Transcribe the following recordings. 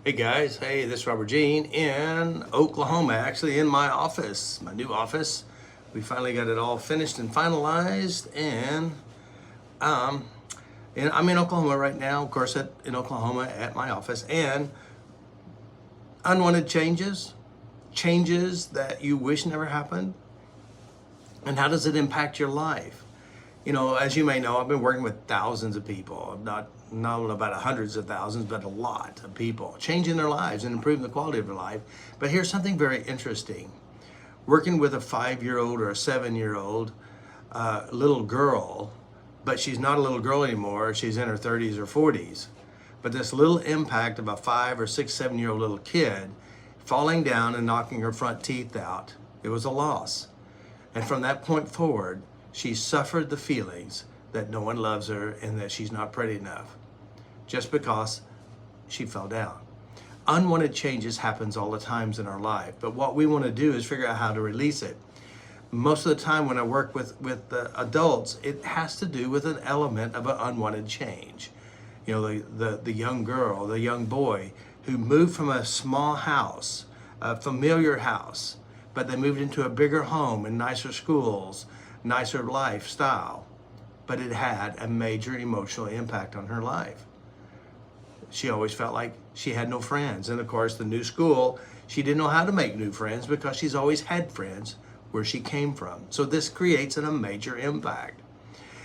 Hey guys, hey, this is Robert Jean in Oklahoma, actually in my office, my new office. We finally got it all finished and finalized, um, and I'm in Oklahoma right now, of course, in Oklahoma at my office. And unwanted changes, changes that you wish never happened, and how does it impact your life? You know, as you may know, I've been working with thousands of people, not about hundreds of thousands, but a lot of people, changing their lives and improving the quality of their life. But here's something very interesting. Working with a 5-year-old or a 7-year-old little girl, but she's not a little girl anymore, she's in her 30s or 40s. But this little impact of a 5 or 6, 7-year-old little kid falling down and knocking her front teeth out, it was a loss. And from that point forward, she suffered the feelings that no one loves her and that she's not pretty enough just because she fell down. Unwanted changes happens all the times in our life, but what we want to do is figure out how to release it. Most of the time when I work with adults, it has to do with an element of an unwanted change. You know, the young girl, the young boy who moved from a small house, a familiar house, but they moved into a bigger home and nicer schools, nicer lifestyle, but it had a major emotional impact on her life. She always felt like she had no friends. And of course, the new school, she didn't know how to make new friends because she's always had friends where she came from. So this creates a major impact.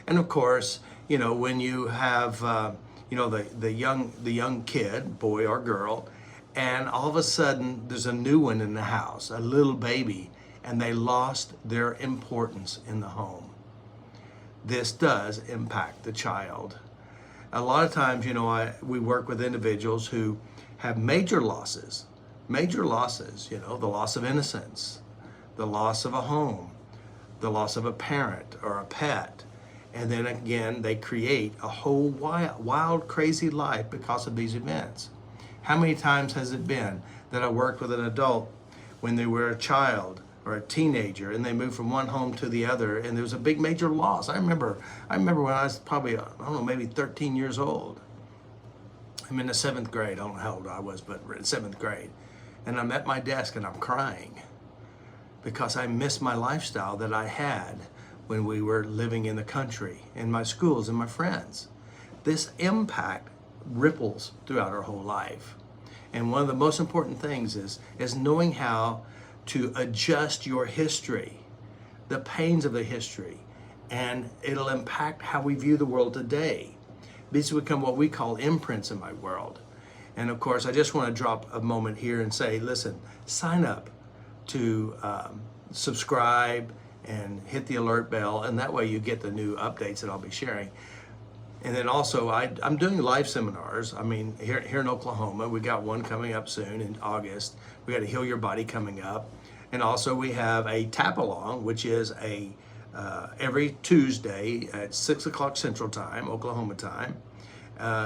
And of course, you know, when you have, the young kid, boy or girl, and all of a sudden there's a new one in the house, a little baby, and they lost their importance in the home. This does impact the child. A lot of times, you know, we work with individuals who have major losses, you know, the loss of innocence, the loss of a home, the loss of a parent or a pet. And then again, they create a whole wild, crazy life because of these events. How many times has it been that I worked with an adult when they were a child or a teenager and they moved from one home to the other and there was a big major loss? I remember when I was probably, I don't know, maybe 13 years old. I'm in the 7th grade. I don't know how old I was, but in 7th grade. And I'm at my desk and I'm crying because I miss my lifestyle that I had when we were living in the country, in my schools and my friends. This impact ripples throughout our whole life. And one of the most important things is knowing how to adjust your history, the pains of the history, and it'll impact how we view the world today. These become what we call imprints in my world. And of course, I just want to drop a moment here and say, listen, sign up to subscribe and hit the alert bell, and that way you get the new updates that I'll be sharing. And then also, I'm doing live seminars. I mean, here in Oklahoma, we got one coming up soon in August. We got a Heal Your Body coming up. And also we have a tap along, which is every Tuesday at 6 o'clock Central Time, Oklahoma time,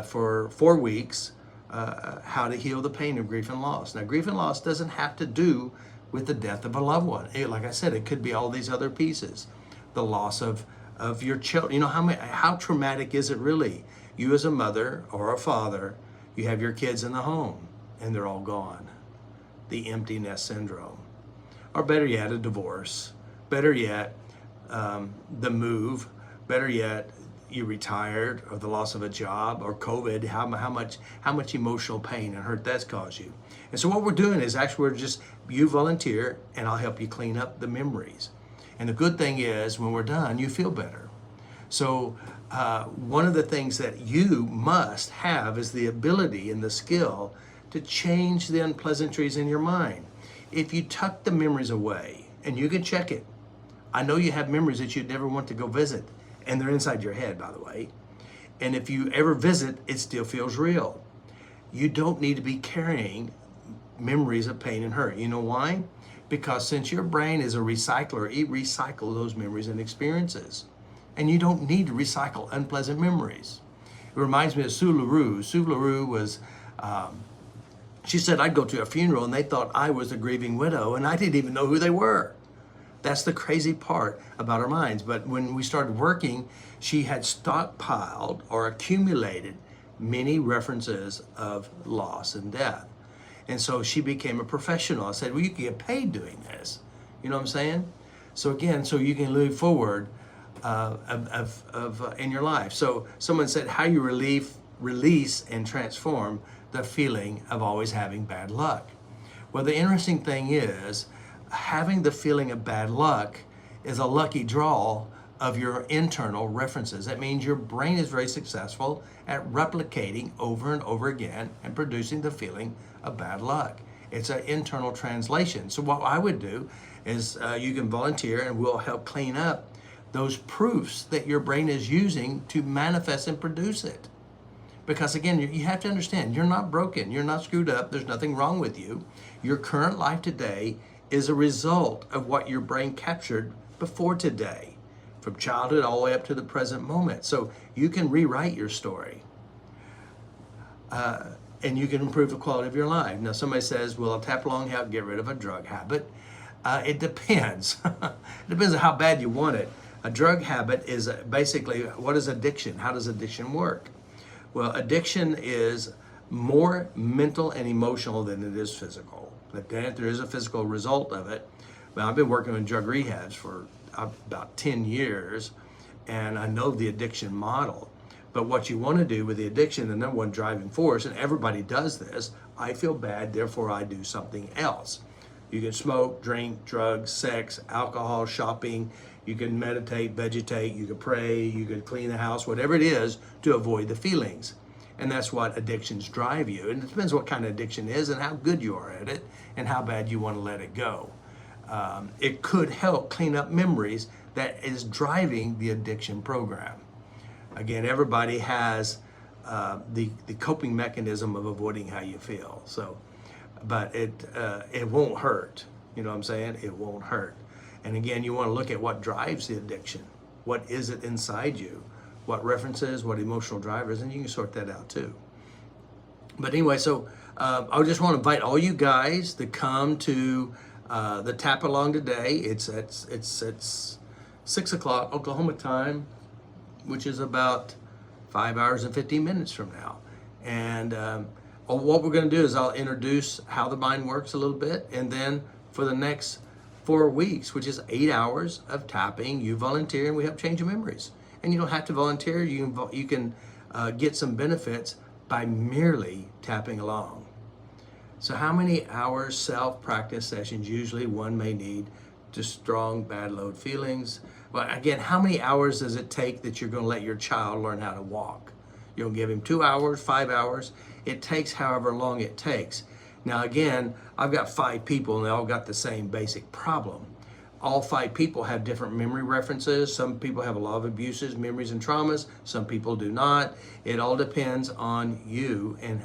for 4 weeks, how to heal the pain of grief and loss. Now, grief and loss doesn't have to do with the death of a loved one. Like I said, it could be all these other pieces. The loss of your children. You know, how traumatic is it really? You as a mother or a father, you have your kids in the home and they're all gone. The empty nest syndrome. Or better yet, a divorce. Better yet, the move. Better yet, you retired, or the loss of a job, or COVID. How much emotional pain and hurt that's caused you. And so what we're doing is actually you volunteer and I'll help you clean up the memories. And the good thing is when we're done, you feel better. So one of the things that you must have is the ability and the skill to change the unpleasantries in your mind. If you tuck the memories away, and you can check it, I know you have memories that you'd never want to go visit, and they're inside your head, by the way. And if you ever visit, it still feels real. You don't need to be carrying memories of pain and hurt. You know why? Because since your brain is a recycler, it recycles those memories and experiences. And you don't need to recycle unpleasant memories. It reminds me of Sue LaRue. Sue LaRue was, she said, I'd go to a funeral and they thought I was a grieving widow and I didn't even know who they were. That's the crazy part about our minds. But when we started working, she had stockpiled or accumulated many references of loss and death. And so she became a professional. I said, well, you can get paid doing this. You know what I'm saying? So again, so you can move forward in your life. So someone said, how you release and transform the feeling of always having bad luck. Well, the interesting thing is, having the feeling of bad luck is a lucky draw of your internal references. That means your brain is very successful at replicating over and over again and producing the feeling of bad luck. It's an internal translation. So what I would do is you can volunteer and we'll help clean up those proofs that your brain is using to manifest and produce it. Because again, you have to understand, you're not broken, you're not screwed up, there's nothing wrong with you. Your current life today is a result of what your brain captured before today, from childhood all the way up to the present moment. So you can rewrite your story and you can improve the quality of your life. Now somebody says, well, I'll tap along how to get rid of a drug habit. It depends. It depends on how bad you want it. A drug habit is basically, what is addiction? How does addiction work? Well, addiction is more mental and emotional than it is physical. But then there is a physical result of it. Well, I've been working in drug rehabs for about 10 years, and I know the addiction model. But what you want to do with the addiction, the number one driving force, and everybody does this, I feel bad, therefore I do something else. You can smoke, drink, drugs, sex, alcohol, shopping. You can meditate, vegetate, you can pray, you can clean the house, whatever it is to avoid the feelings. And that's what addictions drive you. And it depends what kind of addiction is and how good you are at it and how bad you want to let it go. It could help clean up memories that is driving the addiction program. Again, everybody has the coping mechanism of avoiding how you feel. So, but it won't hurt. You know what I'm saying? It won't hurt. And again, you want to look at what drives the addiction. What is it inside you? What references, what emotional drivers, and you can sort that out too. But anyway, so I just want to invite all you guys to come to the tap along today. It's 6 o'clock Oklahoma time, which is about 5 hours and 15 minutes from now. And what we're going to do is I'll introduce how the mind works a little bit, and then for the next 4 weeks, which is 8 hours of tapping, you volunteer and we help change your memories. And you don't have to volunteer. You can get some benefits by merely tapping along. So how many hours self-practice sessions usually one may need to strong bad load feelings? Well, again, how many hours does it take that you're going to let your child learn how to walk? You'll give him 2 hours, 5 hours. It takes however long it takes. Now again, I've got 5 people and they all got the same basic problem. All 5 people have different memory references. Some people have a lot of abuses, memories, and traumas. Some people do not. It all depends on you and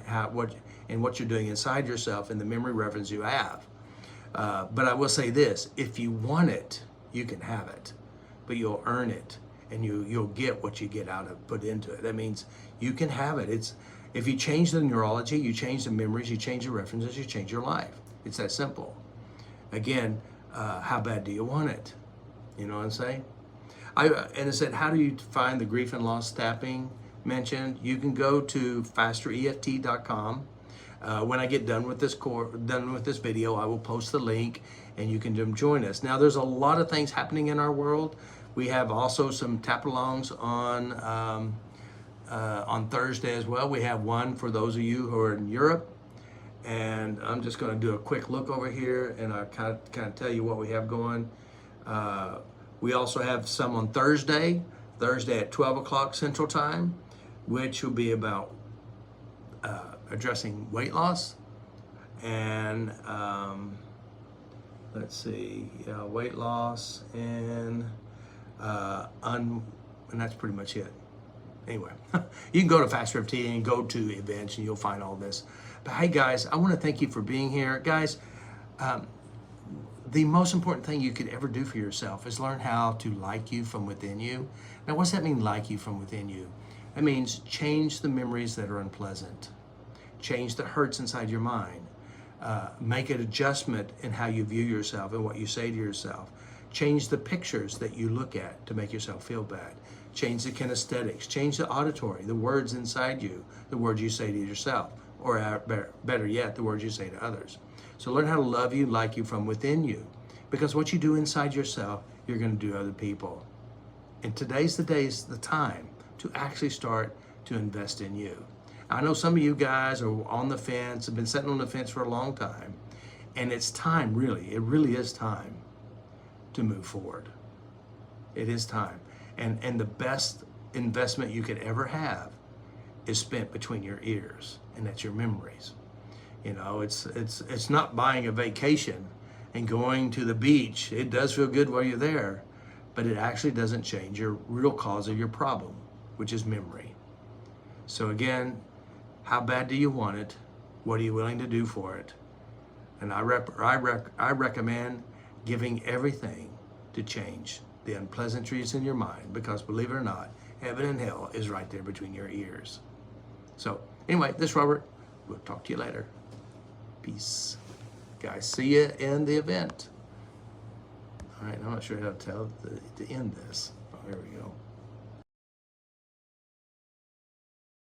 what you're doing inside yourself and the memory reference you have. But I will say this, if you want it, you can have it, but you'll earn it and you'll get what you get out of put into it. That means you can have it. If you change the neurology, you change the memories, you change the references, you change your life. It's that simple. Again, how bad do you want it? You know what I'm saying? And I said, how do you find the grief and loss tapping mentioned? You can go to FasterEFT.com. When I get done with this video, I will post the link and you can join us. Now, there's a lot of things happening in our world. We have also some tap-alongs on Thursday as well. We have one for those of you who are in Europe. And I'm just going to do a quick look over here and I'll kind of tell you what we have going. We also have some on Thursday at 12 o'clock Central Time, which will be about addressing weight loss. And let's see, weight loss and that's pretty much it. Anyway, you can go to FasterEFT and go to events and you'll find all this. But hey guys, I want to thank you for being here. Guys, the most important thing you could ever do for yourself is learn how to like you from within you. Now, what's that mean, like you from within you? That means change the memories that are unpleasant. Change the hurts inside your mind. Make an adjustment in how you view yourself and what you say to yourself. Change the pictures that you look at to make yourself feel bad. Change the kinesthetics. Change the auditory, the words inside you, the words you say to yourself. or better yet, the words you say to others. So learn how to love you, like you from within you, because what you do inside yourself, you're going to do to other people. And today's the time to actually start to invest in you. I know some of you guys are on the fence, have been sitting on the fence for a long time, and it's time, really, it really is time to move forward. It is time. And the best investment you could ever have is spent between your ears, and that's your memories. You know, it's not buying a vacation and going to the beach. It does feel good while you're there, but it actually doesn't change your real cause of your problem, which is memory. So again, how bad do you want it? What are you willing to do for it? And I recommend giving everything to change the unpleasantries in your mind, because believe it or not, heaven and hell is right there between your ears. So anyway, this is Robert. We'll talk to you later. Peace. Guys, see you in the event. All right, I'm not sure how to end this. Oh, here we go.